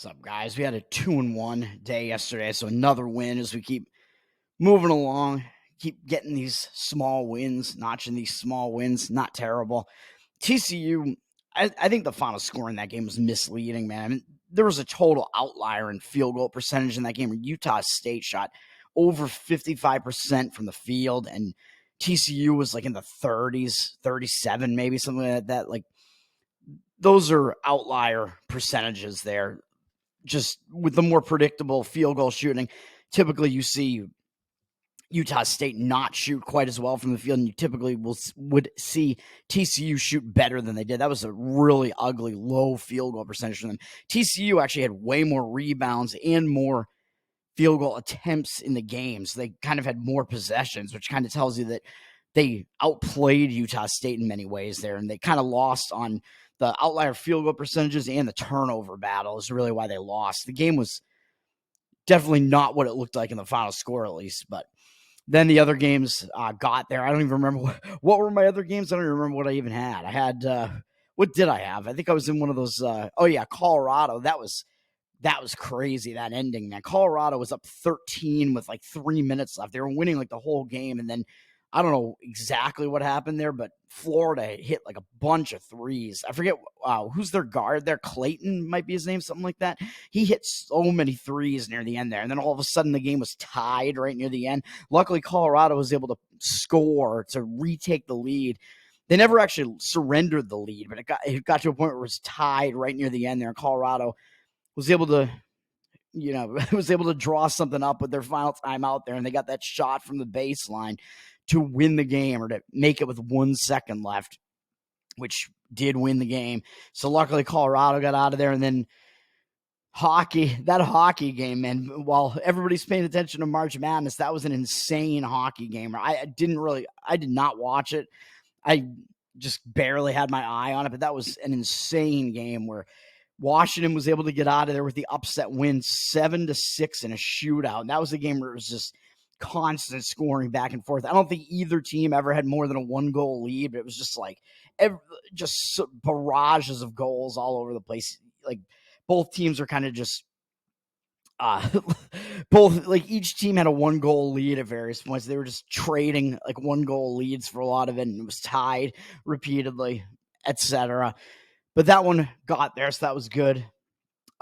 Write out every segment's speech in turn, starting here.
What's up, guys? We had a 2-1 day yesterday, so another win as we keep moving along, keep getting these small wins, notching these small wins. Not terrible. TCU, I think the final score in that game was misleading, man. I mean, there was a total outlier in field goal percentage in that game where Utah State shot over 55% from the field, and TCU was like in the 30s, 37, maybe something like that. Like, those are outlier percentages there. Just with the more predictable field goal shooting, typically you see Utah State not shoot quite as well from the field, and you typically would see TCU shoot better than they did. That was a really ugly, low field goal percentage for them. TCU actually had way more rebounds and more field goal attempts in the games. They kind of had more possessions, which kind of tells you that they outplayed Utah State in many ways there, and they kind of lost on the outlier field goal percentages and the turnover battle is really why they lost. The game was definitely not what it looked like in the final score, at least, but then the other games got there. I don't even remember what were my other games. I don't even remember what I even had. I had what did I have? I think I was in one of those. Colorado. That was crazy. That ending, man. Colorado was up 13 with like 3 minutes left. They were winning like the whole game, and then I don't know exactly what happened there, but Florida hit like a bunch of threes. I forget who's their guard there. Clayton might be his name, something like that. He hit so many threes near the end there. And then all of a sudden the game was tied right near the end. Luckily, Colorado was able to score to retake the lead. They never actually surrendered the lead, but it got to a point where it was tied right near the end there. And Colorado was able to was able to draw something up with their final time out there, and they got that shot from the baseline to win the game or to make it with 1 second left, which did win the game. So luckily Colorado got out of there. And then that hockey game, man, while everybody's paying attention to March Madness, that was an insane hockey game. I did not watch it. I just barely had my eye on it, but that was an insane game where Washington was able to get out of there with the upset win 7-6 in a shootout. And that was a game where it was just constant scoring back and forth. I don't think either team ever had more than a 1-goal lead, but it was just like just barrages of goals all over the place. Like both teams are kind of just each team had a 1-goal lead at various points. They were just trading like 1-goal leads for a lot of it, and it was tied repeatedly, etc. But that one got there, so that was good.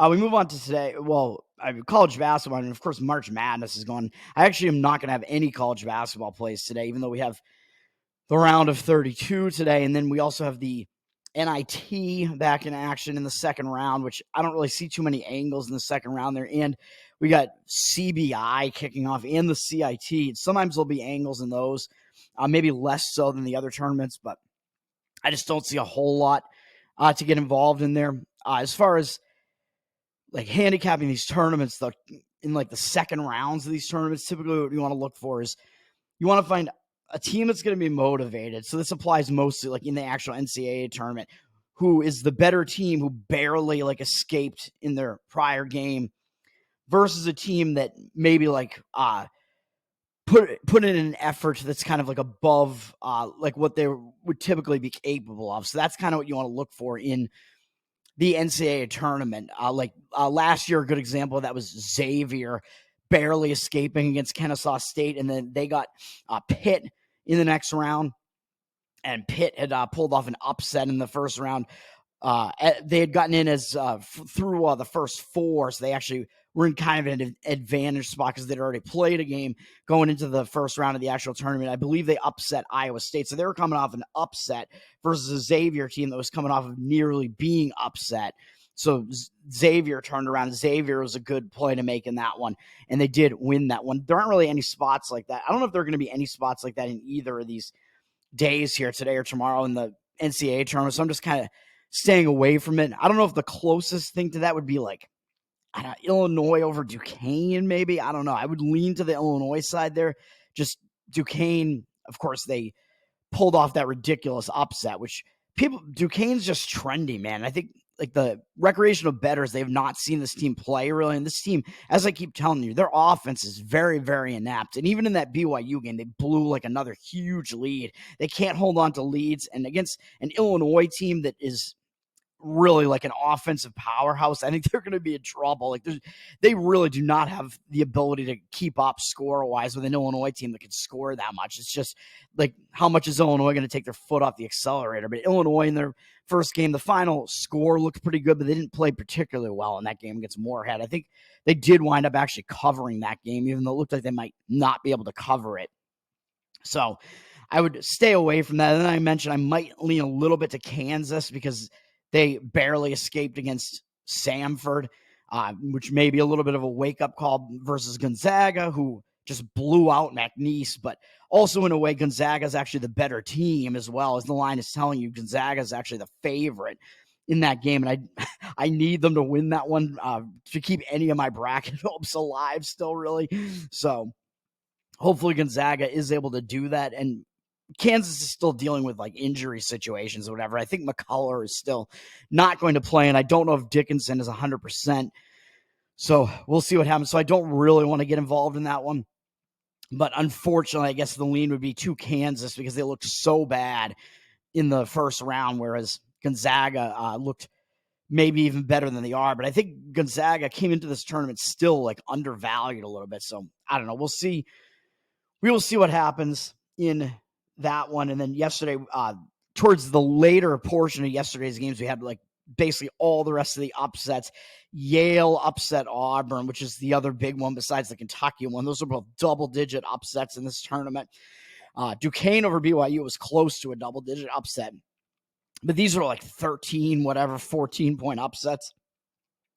We move on to today. Well, college basketball, and of course, March Madness is going. I actually am not going to have any college basketball plays today, even though we have the round of 32 today. And then we also have the NIT back in action in the second round, which I don't really see too many angles in the second round there. And we got CBI kicking off and the CIT. Sometimes there'll be angles in those, maybe less so than the other tournaments, but I just don't see a whole lot to get involved in there. As far as like handicapping these tournaments, in like the second rounds of these tournaments, typically what you want to look for is you want to find a team that's going to be motivated. So this applies mostly like in the actual NCAA tournament, who is the better team who barely like escaped in their prior game versus a team that maybe like put in an effort that's kind of like above like what they would typically be capable of. So that's kind of what you want to look for in the NCAA tournament. Last year, a good example of that was Xavier barely escaping against Kennesaw State, and then they got Pitt in the next round, and Pitt had pulled off an upset in the first round. They had gotten in as through the first four, so they actually were in kind of an advantage spot because they'd already played a game going into the first round of the actual tournament. I believe they upset Iowa State, so they were coming off an upset versus a Xavier team that was coming off of nearly being upset. So Xavier turned around. Xavier was a good play to make in that one, and they did win that one. There aren't really any spots like that. I don't know if there are going to be any spots like that in either of these days here, today or tomorrow, in the NCAA tournament, so I'm just kind of staying away from it. I don't know if the closest thing to that would be like Illinois over Duquesne, maybe. I don't know. I would lean to the Illinois side there. Just Duquesne, of course, they pulled off that ridiculous upset, which Duquesne's just trendy, man. I think like the recreational bettors, they've not seen this team play really. And this team, as I keep telling you, their offense is very, very inept. And even in that BYU game, they blew like another huge lead. They can't hold on to leads. And against an Illinois team that is really like an offensive powerhouse, I think they're going to be in trouble. Like they really do not have the ability to keep up score-wise with an Illinois team that can score that much. It's just like, how much is Illinois going to take their foot off the accelerator? But Illinois in their first game, the final score looked pretty good, but they didn't play particularly well in that game against Moorhead. I think they did wind up actually covering that game, even though it looked like they might not be able to cover it. So I would stay away from that. And then I mentioned I might lean a little bit to Kansas because they barely escaped against Samford, which may be a little bit of a wake-up call versus Gonzaga, who just blew out McNeese. But also, in a way, Gonzaga is actually the better team as well, as the line is telling you. Gonzaga is actually the favorite in that game, and I need them to win that one to keep any of my bracket hopes alive still, really. So hopefully Gonzaga is able to do that, and Kansas is still dealing with like injury situations or whatever. I think McCullough is still not going to play, and I don't know if Dickinson is 100%. So we'll see what happens. So I don't really want to get involved in that one. But unfortunately, I guess the lean would be to Kansas because they looked so bad in the first round, whereas Gonzaga looked maybe even better than they are. But I think Gonzaga came into this tournament still like undervalued a little bit. So I don't know. We'll see. We will see what happens in that one. And then yesterday, towards the later portion of yesterday's games, we had like basically all the rest of the upsets. Yale upset Auburn, which is the other big one besides the Kentucky one. Those are both double-digit upsets in this tournament. Duquesne over BYU was close to a double-digit upset. But these are like 14-point upsets.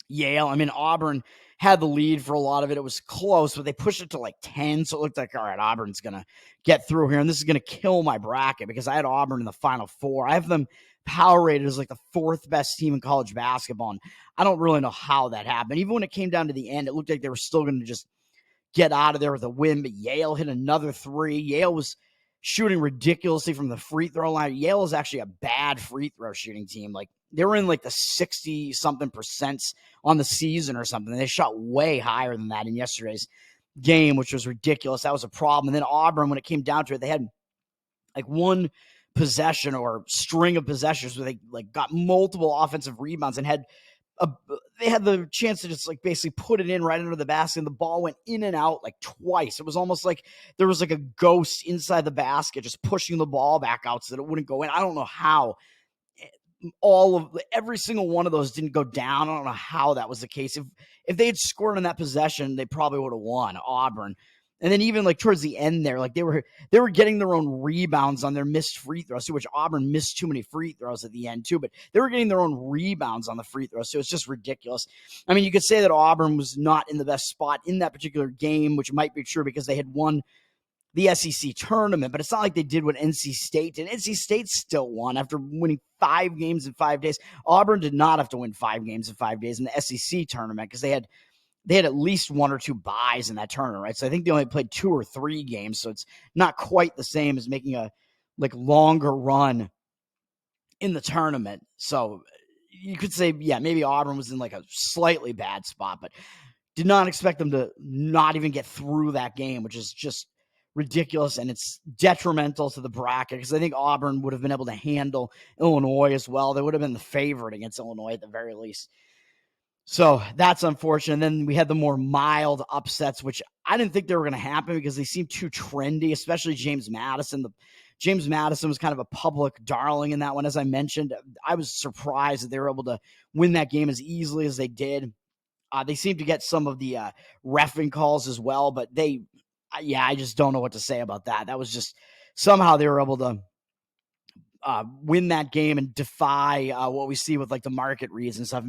Yale, I mean, Auburn had the lead for a lot of it. It was close, but they pushed it to like 10. So it looked like, all right, Auburn's going to get through here. And this is going to kill my bracket because I had Auburn in the Final Four. I have them power rated as like the fourth best team in college basketball. And I don't really know how that happened. Even when it came down to the end, it looked like they were still going to just get out of there with a win. But Yale hit another three. Yale was shooting ridiculously from the free throw line. Yale is actually a bad free throw shooting team. Like, they were in like the 60-something% on the season or something. They shot way higher than that in yesterday's game, which was ridiculous. That was a problem. And then Auburn, when it came down to it, they had like one possession or string of possessions where they like got multiple offensive rebounds and they had the chance to just like basically put it in right under the basket, and the ball went in and out like twice. It was almost like there was like a ghost inside the basket just pushing the ball back out so that it wouldn't go in. I don't know how every single one of those didn't go down. I don't know how that was the case. If they had scored in that possession, they probably would have won, Auburn. And then even like towards the end there, like they were getting their own rebounds on their missed free throws, which Auburn missed too many free throws at the end too, but they were getting their own rebounds on the free throws. So it's just ridiculous. I mean, you could say that Auburn was not in the best spot in that particular game, which might be true because they had won the SEC tournament, but it's not like they did what NC State did. NC State still won after winning 5 games in 5 days. Auburn did not have to win 5 games in 5 days in the SEC tournament because they had at least 1 or 2 buys in that tournament, right? So I think they only played 2 or 3 games, so it's not quite the same as making a like longer run in the tournament. So you could say, yeah, maybe Auburn was in like a slightly bad spot, but did not expect them to not even get through that game, which is just ridiculous, and it's detrimental to the bracket because I think Auburn would have been able to handle Illinois as well. They would have been the favorite against Illinois at the very least. So that's unfortunate. And then we had the more mild upsets, which I didn't think they were going to happen because they seemed too trendy, especially James Madison. James Madison was kind of a public darling in that one. As I mentioned, I was surprised that they were able to win that game as easily as they did. They seemed to get some of the reffing calls as well, but I just don't know what to say about that. That was just somehow they were able to win that game and defy what we see with like the market reads and stuff.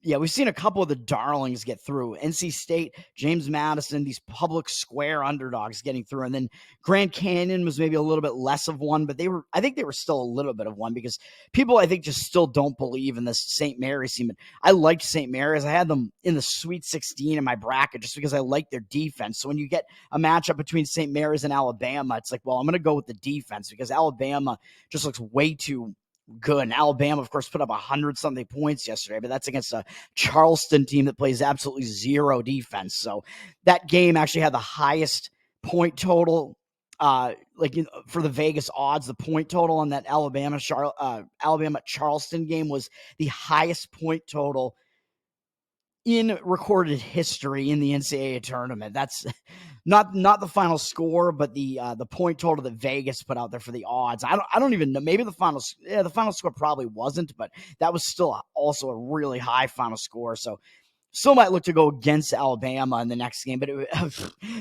We've seen a couple of the darlings get through. NC State, James Madison, these public square underdogs getting through. And then Grand Canyon was maybe a little bit less of one, but I think they were still a little bit of one because people, I think, just still don't believe in this St. Mary's team. I liked St. Mary's. I had them in the Sweet 16 in my bracket just because I like their defense. So when you get a matchup between St. Mary's and Alabama, it's like, well, I'm going to go with the defense because Alabama just looks way too good. And Alabama, of course, put up 100-something points yesterday, but that's against a Charleston team that plays absolutely zero defense. So that game actually had the highest point total for the Vegas odds, the point total on that Alabama Charleston game was the highest point total in recorded history in the NCAA tournament. That's not the final score, but the point total that Vegas put out there for the odds. I don't even know. Maybe the final score probably wasn't, but that was still also a really high final score. So still might look to go against Alabama in the next game, but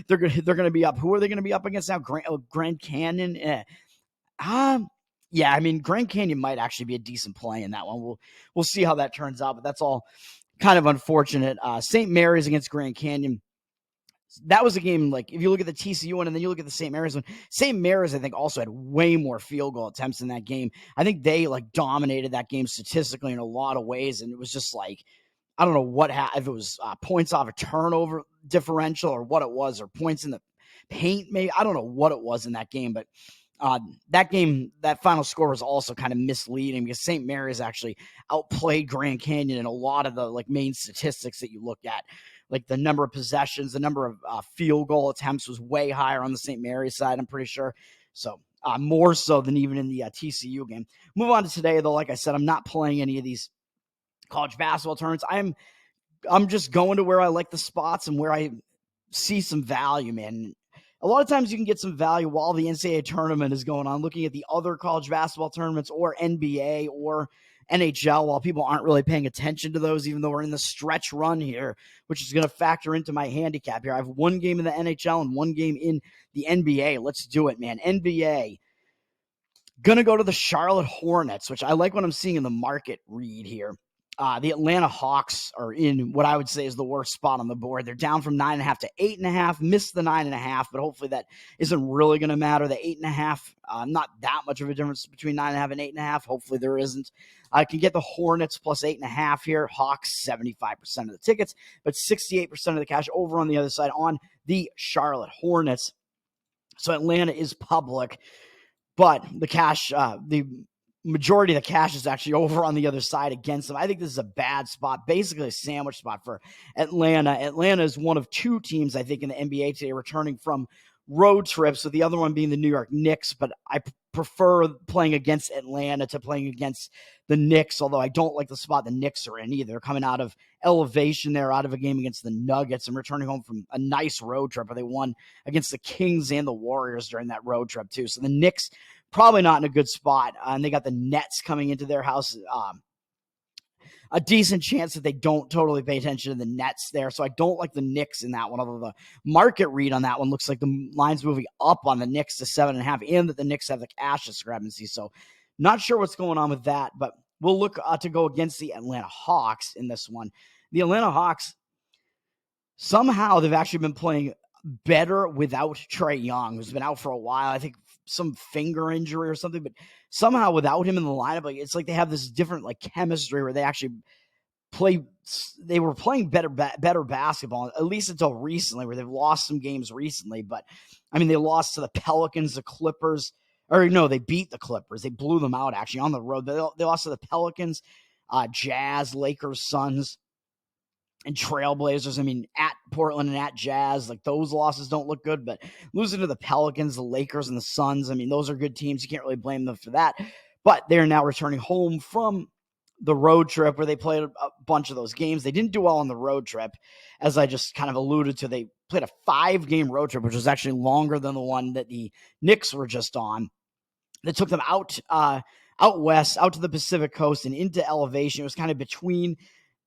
they're going to be up. Who are they going to be up against now? Grand Canyon. Yeah, I mean Grand Canyon might actually be a decent play in that one. We'll see how that turns out, but that's all kind of unfortunate. St. Mary's against Grand Canyon. That was a game, like, if you look at the TCU one and then you look at the St. Mary's one, St. Mary's, I think, also had way more field goal attempts in that game. I think they, like, dominated that game statistically in a lot of ways, and it was just like, I don't know what if it was points off a turnover differential or what it was, or points in the paint, maybe. I don't know what it was in that game, but that game, that final score was also kind of misleading because St. Mary's actually outplayed Grand Canyon in a lot of the, like, main statistics that you look at. Like the number of possessions, the number of field goal attempts was way higher on the St. Mary's side, I'm pretty sure. So more so than even in the TCU game. Move on to today, though. Like I said, I'm not playing any of these college basketball tournaments. I'm just going to where I like the spots and where I see some value, man. A lot of times you can get some value while the NCAA tournament is going on, looking at the other college basketball tournaments or NBA or NHL while people aren't really paying attention to those, even though we're in the stretch run here, which is going to factor into my handicap here. I have one game in the NHL and one game in the NBA. Let's do it, man. NBA. Going to go to the Charlotte Hornets, which I like what I'm seeing in the market read here. The Atlanta Hawks are in what I would say is the worst spot on the board. They're down from 9.5 to 8.5, missed the 9.5, but hopefully that isn't really going to matter. The 8.5, not that much of a difference between 9.5 and 8.5. Hopefully there isn't. I can get the Hornets plus 8.5 here. Hawks, 75% of the tickets, but 68% of the cash over on the other side on the Charlotte Hornets. So Atlanta is public, but the cash, the majority of the cash is actually over on the other side against them. I think this is a bad spot, basically a sandwich spot for Atlanta. Atlanta is one of two teams, I think, in the NBA today returning from road trips, with the other one being the New York Knicks, but I prefer playing against Atlanta to playing against the Knicks, although I don't like the spot the Knicks are in either. They're coming out of elevation there, out of a game against the Nuggets, and returning home from a nice road trip where they won against the Kings and the Warriors during that road trip too. So the Knicks probably not in a good spot, and they got the Nets coming into their house. A decent chance that they don't totally pay attention to the Nets there. So I don't like the Knicks in that one, although the market read on that one looks like the line's moving up on the Knicks to 7.5, and that the Knicks have the cash discrepancy. So not sure what's going on with that, but we'll look to go against the Atlanta Hawks in this one. The Atlanta Hawks, somehow they've actually been playing better without Trae Young, who's been out for a while. I think some finger injury or something, but somehow without him in the lineup, like, it's like they have this different, like, chemistry where they actually they were playing better basketball, at least until recently, where they've lost some games recently. But I mean, they lost to the Pelicans, the Clippers, or no, they beat the Clippers. They blew them out actually on the road. They lost to the Pelicans, Jazz, Lakers, Suns, and Trailblazers. I mean, at Portland and at Jazz, like, those losses don't look good, but losing to the Pelicans, the Lakers, and the Suns, I mean, those are good teams. You can't really blame them for that. But they're now returning home from the road trip where they played a bunch of those games. They didn't do well on the road trip, as I just kind of alluded to. They played a 5-game road trip, which was actually longer than the one that the Knicks were just on. That took them out west, out to the Pacific coast and into elevation. It was kind of between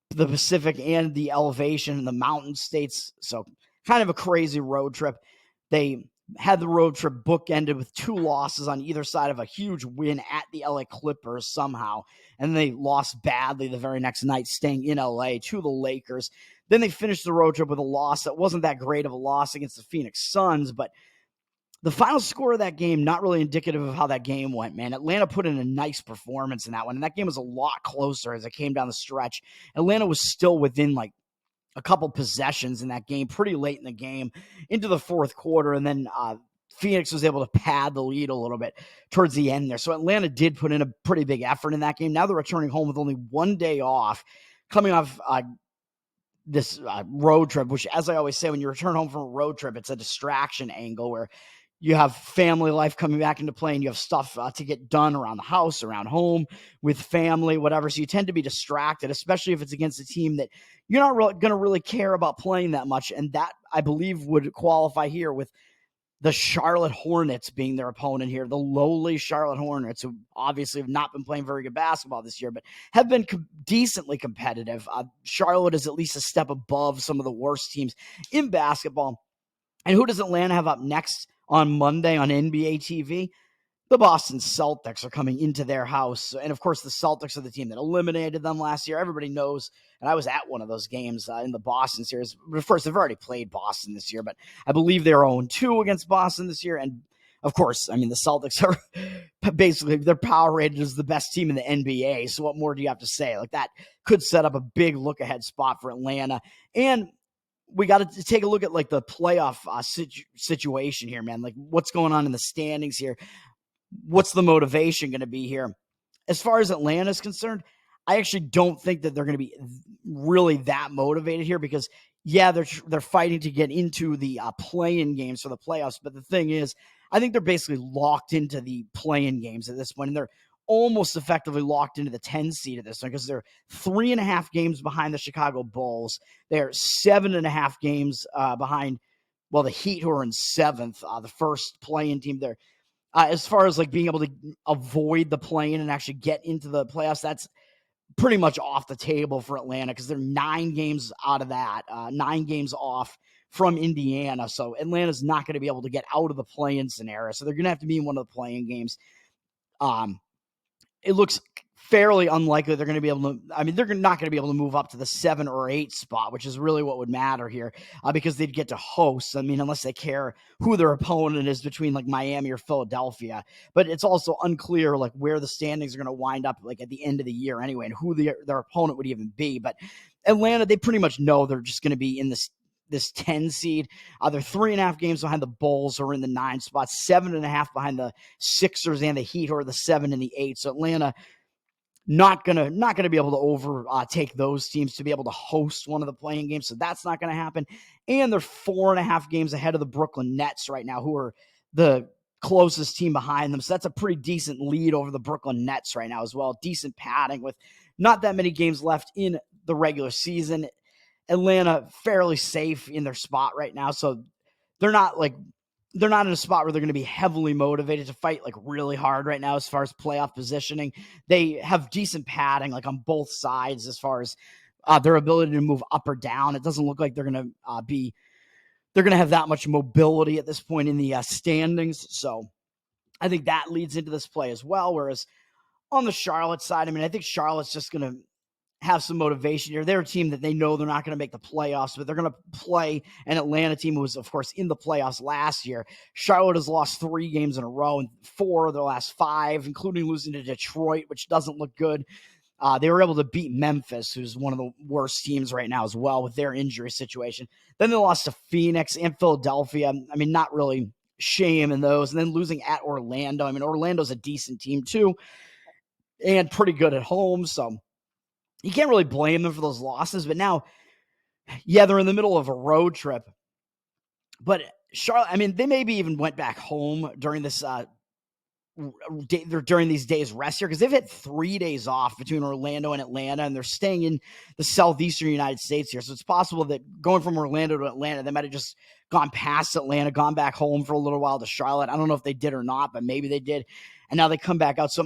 the Pacific and the elevation and the mountain states. So kind of a crazy road trip. They had the road trip bookended with 2 losses on either side of a huge win at the LA Clippers somehow. And they lost badly the very next night, staying in LA to the Lakers. Then they finished the road trip with a loss that wasn't that great of a loss against the Phoenix Suns, but the final score of that game, not really indicative of how that game went, man. Atlanta put in a nice performance in that one, and that game was a lot closer as it came down the stretch. Atlanta was still within, like, a couple possessions in that game pretty late in the game into the fourth quarter, and then Phoenix was able to pad the lead a little bit towards the end there. So Atlanta did put in a pretty big effort in that game. Now they're returning home with only 1 day off, coming off this road trip, which, as I always say, when you return home from a road trip, it's a distraction angle where You have family life coming back into play, and you have stuff to get done around the house, around home, with family, whatever. So you tend to be distracted, especially if it's against a team that you're not going to really care about playing that much. And that, I believe, would qualify here with the Charlotte Hornets being their opponent here, the lowly Charlotte Hornets, who obviously have not been playing very good basketball this year, but have been decently competitive. Charlotte is at least a step above some of the worst teams in basketball. And who does Atlanta have up next on Monday on NBA TV? The Boston Celtics are coming into their house. And of course, the Celtics are the team that eliminated them last year. Everybody knows. And I was at one of those games in the Boston series. But of course, they've already played Boston this year, but I believe they're 0-2 against Boston this year. And of course, I mean, the Celtics are basically, they're power rated as the best team in the NBA. So what more do you have to say? Like, that could set up a big look ahead spot for Atlanta. And we got to take a look at like the playoff situation here, man. Like, what's going on in the standings here? What's the motivation going to be here? As far as Atlanta is concerned, I actually don't think that they're going to be really that motivated here because, yeah, they're fighting to get into the play-in games for the playoffs. But the thing is, I think they're basically locked into the play-in games at this point, and they're almost effectively locked into the 10 seed at this point because they're 3.5 games behind the Chicago Bulls. They're 7.5 games behind, well, the Heat, who are in 7th, the first play-in team there. As far as like being able to avoid the play-in and actually get into the playoffs, that's pretty much off the table for Atlanta because they're 9 games out of that, 9 games off from Indiana. So Atlanta's not going to be able to get out of the play-in scenario. So they're going to have to be in one of the play-in games. It looks fairly unlikely they're going to be able to, I mean, they're not going to be able to move up to the 7 or 8 spot, which is really what would matter here because they'd get to host. I mean, unless they care who their opponent is between like Miami or Philadelphia, but it's also unclear like where the standings are going to wind up like at the end of the year anyway, and who their opponent would even be. But Atlanta, they pretty much know they're just going to be in this 10 seed. They're 3.5 games behind the Bulls, who are in the 9 spot, 7.5 behind the Sixers and the Heat, who are the 7 and the 8. So Atlanta not gonna be able to overtake those teams to be able to host one of the playing games. So that's not gonna happen. And they're 4.5 games ahead of the Brooklyn Nets right now, who are the closest team behind them. So that's a pretty decent lead over the Brooklyn Nets right now as well. Decent padding with not that many games left in the regular season. Atlanta fairly safe in their spot right now. So they're not in a spot where they're going to be heavily motivated to fight like really hard right now as far as playoff positioning. They have decent padding like on both sides as far as their ability to move up or down. It doesn't look like they're going to have that much mobility at this point in the standings. So I think that leads into this play as well. Whereas on the Charlotte side, I mean, I think Charlotte's just going to have some motivation here. They're a team that they know they're not going to make the playoffs, but they're going to play an Atlanta team who was, of course, in the playoffs last year. Charlotte has lost 3 games in a row and 4 of their last 5, including losing to Detroit, which doesn't look good. They were able to beat Memphis, who's one of the worst teams right now as well with their injury situation. Then they lost to Phoenix and Philadelphia. I mean, not really shame in those. And then losing at Orlando. I mean, Orlando's a decent team too and pretty good at home. So you can't really blame them for those losses, but now, yeah, they're in the middle of a road trip. But Charlotte, I mean, they maybe even went back home during this during these days rest here because they've had 3 days off between Orlando and Atlanta, and they're staying in the southeastern United States here. So it's possible that going from Orlando to Atlanta, they might have just gone past Atlanta, gone back home for a little while to Charlotte. I don't know if they did or not, but maybe they did. And now they come back out. So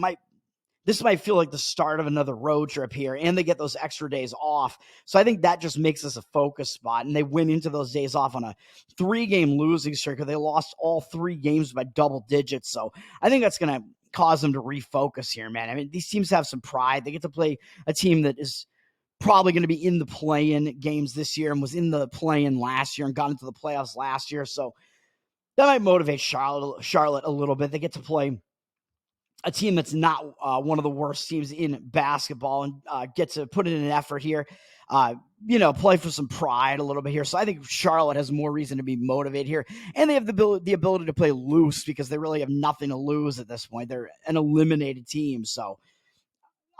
this might feel like the start of another road trip here, and they get those extra days off. So I think that just makes this a focus spot, and they went into those days off on a 3-game losing streak. They lost all 3 games by double digits. So I think that's going to cause them to refocus here, man. I mean, these teams have some pride. They get to play a team that is probably going to be in the play-in games this year and was in the play-in last year and got into the playoffs last year. So that might motivate Charlotte a little bit. They get to play a team that's not one of the worst teams in basketball and get to put in an effort here, play for some pride a little bit here. So I think Charlotte has more reason to be motivated here. And they have the ability to play loose because they really have nothing to lose at this point. They're an eliminated team. So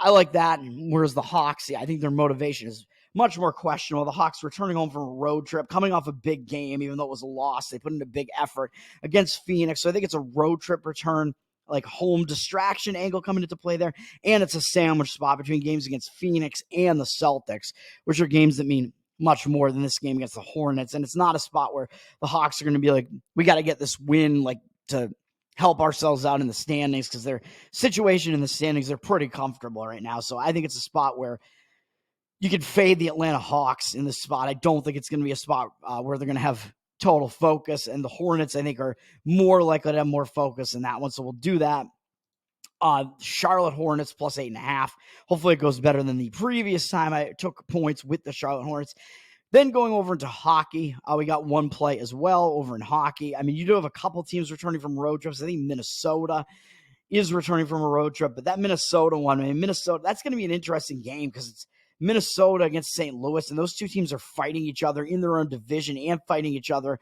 I like that. And whereas the Hawks, I think their motivation is much more questionable. The Hawks returning home from a road trip, coming off a big game, even though it was a loss. They put in a big effort against Phoenix. So I think it's a road trip return, like home distraction angle coming into play there. And it's a sandwich spot between games against Phoenix and the Celtics, which are games that mean much more than this game against the Hornets. And it's not a spot where the Hawks are going to be like, we got to get this win, like to help ourselves out in the standings, because their situation in the standings, they're pretty comfortable right now. So I think it's a spot where you could fade the Atlanta Hawks in this spot. I don't think it's going to be a spot where they're going to have total focus, and the Hornets, I think, are more likely to have more focus in that one. So we'll do that. Charlotte Hornets plus 8.5. Hopefully it goes better than the previous time I took points with the Charlotte Hornets. Then going over into hockey, we got one play as well over in hockey. I mean, you do have a couple teams returning from road trips. I think Minnesota is returning from a road trip, but that Minnesota one, Minnesota, that's going to be an interesting game because it's Minnesota against St. Louis, and those two teams are fighting each other in their own division and fighting each other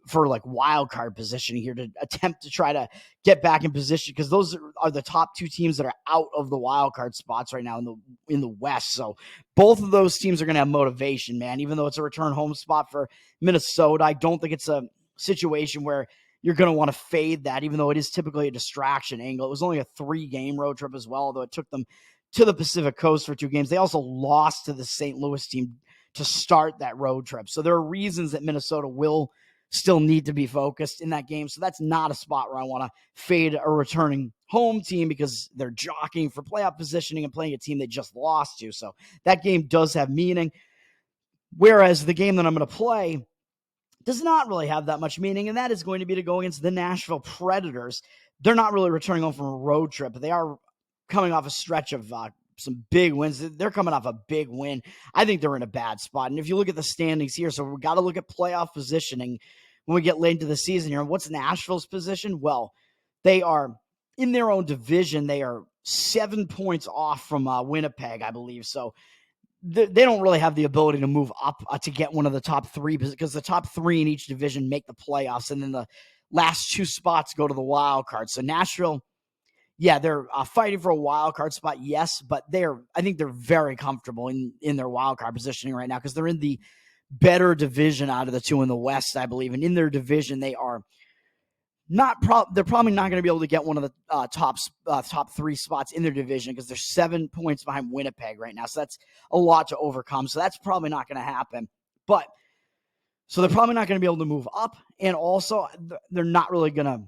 for like wild card positioning here to attempt to try to get back in position, because those are the top two teams that are out of the wild card spots right now in the West. So both of those teams are going to have motivation, man. Even though it's a return home spot for Minnesota, I don't think it's a situation where you're going to want to fade that, even though it is typically a distraction angle. It was only a 3-game road trip as well, although it took them to the Pacific Coast for 2 games. They also lost to the St. Louis team to start that road trip. So there are reasons that Minnesota will still need to be focused in that game. So that's not a spot where I want to fade a returning home team because they're jockeying for playoff positioning and playing a team they just lost to. So that game does have meaning. Whereas the game that I'm going to play does not really have that much meaning, and that is going to be to go against the Nashville Predators. They're not really returning home from a road trip, but they are coming off a stretch of some big wins. They're coming off a big win. I think they're in a bad spot. And if you look at the standings here, so we've got to look at playoff positioning when we get late into the season here. What's Nashville's position? Well, they are in their own division. They are 7 points off from Winnipeg, I believe. So they don't really have the ability to move up to get one of the top 3, because the top 3 in each division make the playoffs, and then the last 2 spots go to the wild card. So Nashville, yeah, they're fighting for a wild card spot, yes, but I think they're very comfortable in their wild card positioning right now because they're in the better division out of the 2 in the West, I believe. And in their division, they are they're probably not going to be able to get one of the top 3 spots in their division because they're 7 points behind Winnipeg right now. So that's a lot to overcome. So that's probably not going to happen. But so they're probably not going to be able to move up, and also they're not really going to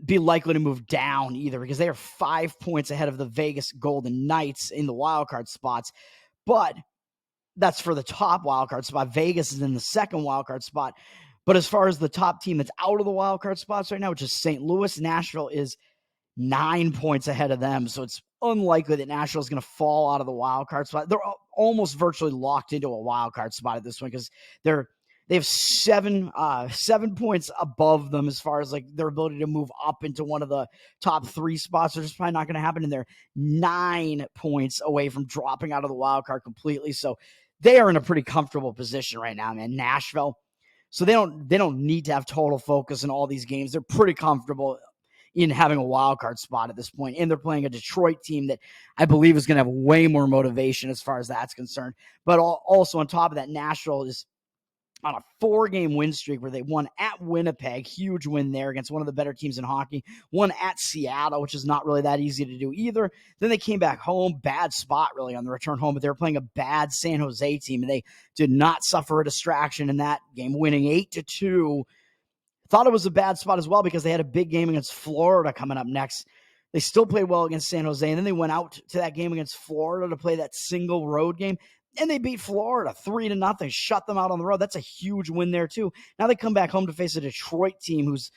be likely to move down either because they are 5 points ahead of the Vegas Golden Knights in the wildcard spots. But that's for the top wildcard spot. Vegas is in the second wildcard spot. But as far as the top team that's out of the wildcard spots right now, which is St. Louis, Nashville is 9 points ahead of them. So it's unlikely that Nashville is going to fall out of the wildcard spot. They're almost virtually locked into a wildcard spot at this point because they have 7 points above them as far as like their ability to move up into one of the top 3 spots. They're just probably not going to happen, and they're 9 points away from dropping out of the wild card completely. So they are in a pretty comfortable position right now, man. Nashville. So they don't need to have total focus in all these games. They're pretty comfortable in having a wild card spot at this point, and they're playing a Detroit team that I believe is going to have way more motivation as far as that's concerned. But also on top of that, Nashville is on a 4-game win streak where they won at Winnipeg, huge win there against one of the better teams in hockey, won at Seattle, which is not really that easy to do either. Then they came back home, bad spot really on the return home, but they were playing a bad San Jose team, and they did not suffer a distraction in that game, winning 8-2. Thought it was a bad spot as well because they had a big game against Florida coming up next. They still played well against San Jose, and then they went out to that game against Florida to play that single road game. And they beat Florida 3-0, shut them out on the road. That's a huge win there, too. Now they come back home to face a Detroit team who's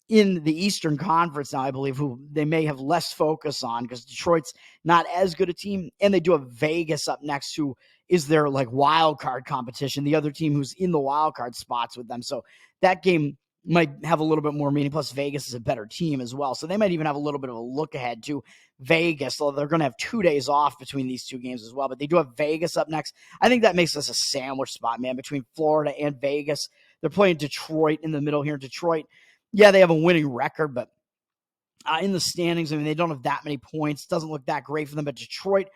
in the Eastern Conference now, I believe, who they may have less focus on because Detroit's not as good a team. And they do have Vegas up next, who is their like wild card competition, the other team who's in the wild card spots with them. So that game might have a little bit more meaning. Plus, Vegas is a better team as well. So they might even have a little bit of a look ahead to Vegas. So they're going to have 2 days off between these 2 games as well. But they do have Vegas up next. I think that makes this a sandwich spot, man, between Florida and Vegas. They're playing Detroit in the middle here. Detroit, yeah, they have a winning record, but in the standings, I mean, they don't have that many points. Doesn't look that great for them. But Detroit,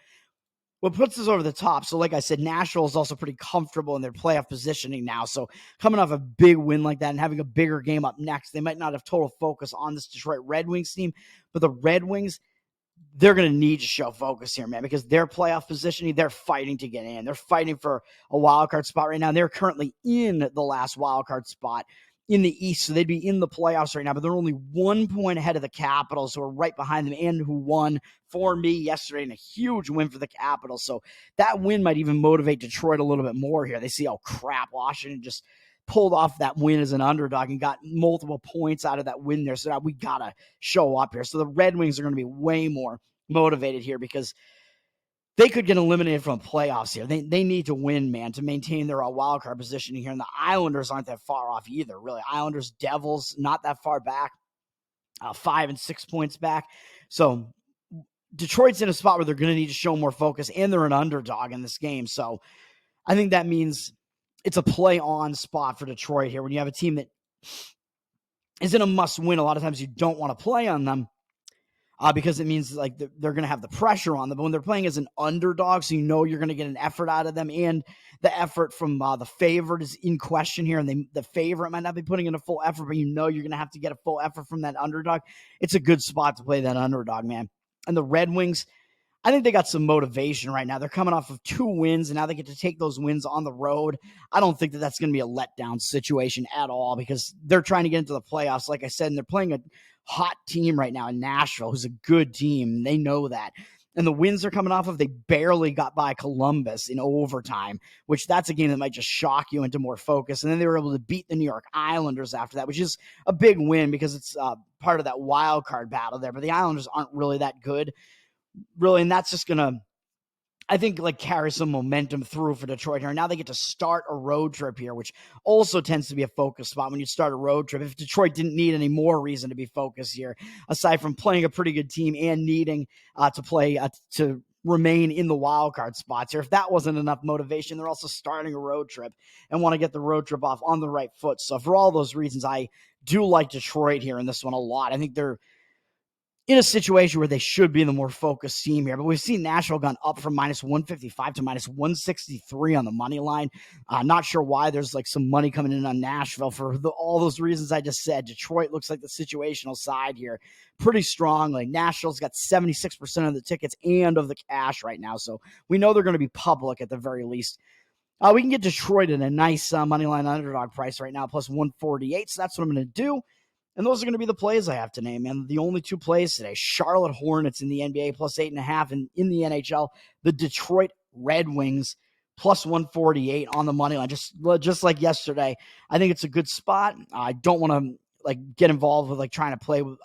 what puts us over the top. So, like I said, Nashville is also pretty comfortable in their playoff positioning now. So, coming off a big win like that and having a bigger game up next, they might not have total focus on this Detroit Red Wings team, but the Red Wings, they're going to need to show focus here, man, because their playoff positioning, they're fighting to get in. They're fighting for a wild card spot right now. They're currently in the last wild card spot in the East, so they'd be in the playoffs right now, but they're only 1 point ahead of the Capitals, who are right behind them and who won for me yesterday in a huge win for the Capitals. So that win might even motivate Detroit a little bit more here. They see, oh, crap, Washington just pulled off that win as an underdog and got multiple points out of that win there. So now we got to show up here. So the Red Wings are going to be way more motivated here because they could get eliminated from playoffs here. They need to win, man, to maintain their wild card positioning here. And the Islanders aren't that far off either, really. Islanders, Devils, not that far back, 5 and 6 points back. So Detroit's in a spot where they're going to need to show more focus, and they're an underdog in this game. So I think that means it's a play-on spot for Detroit here. When you have a team that is in a must-win, a lot of times you don't want to play on them. Because it means like they're going to have the pressure on them. But when they're playing as an underdog, so you know you're going to get an effort out of them, and the effort from the favorite is in question here, and the favorite might not be putting in a full effort, but you know you're going to have to get a full effort from that underdog. It's a good spot to play that underdog, man. And the Red Wings, I think they got some motivation right now. They're coming off of 2 wins, and now they get to take those wins on the road. I don't think that that's going to be a letdown situation at all because they're trying to get into the playoffs, like I said, and they're playing a hot team right now in Nashville, who's a good team. They know that. And the wins they're coming off of, they barely got by Columbus in overtime, which that's a game that might just shock you into more focus. And then they were able to beat the New York Islanders after that, which is a big win because it's part of that wild card battle there. But the Islanders aren't really that good, really, and that's just going to, I think, like carry some momentum through for Detroit here. Now they get to start a road trip here, which also tends to be a focus spot when you start a road trip. If Detroit didn't need any more reason to be focused here, aside from playing a pretty good team and needing to play to remain in the wild card spots here, if that wasn't enough motivation, they're also starting a road trip and want to get the road trip off on the right foot. So for all those reasons, I do like Detroit here in this one a lot. I think they're in a situation where they should be the more focused team here. But we've seen Nashville gone up from minus 155 to minus 163 on the money line. Not sure why. There's like some money coming in on Nashville for all those reasons I just said. Detroit looks like the situational side here pretty strongly. Nashville's got 76% of the tickets and of the cash right now. So we know they're going to be public at the very least. We can get Detroit at a nice money line underdog price right now, plus 148. So that's what I'm going to do. And those are going to be the plays I have to name. And the only 2 plays today, Charlotte Hornets in the NBA plus 8.5, and in the NHL, the Detroit Red Wings plus 148 on the money line. Just like yesterday, I think it's a good spot. I don't want to like get involved with like trying to play with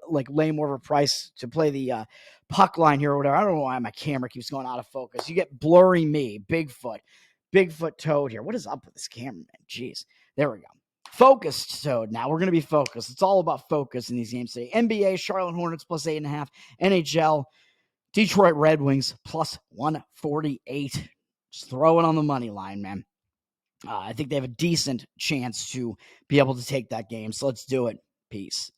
like lay more of a price to play the puck line here or whatever. I don't know why my camera keeps going out of focus. You get blurry me, Bigfoot Toad here. What is up with this camera, man? Jeez. There we go. Focused Toad. Now we're going to be focused. It's all about focus in these games today. NBA, Charlotte Hornets plus 8.5. NHL, Detroit Red Wings plus 148. Just throw it on the money line, man. I think they have a decent chance to be able to take that game. So let's do it. Peace.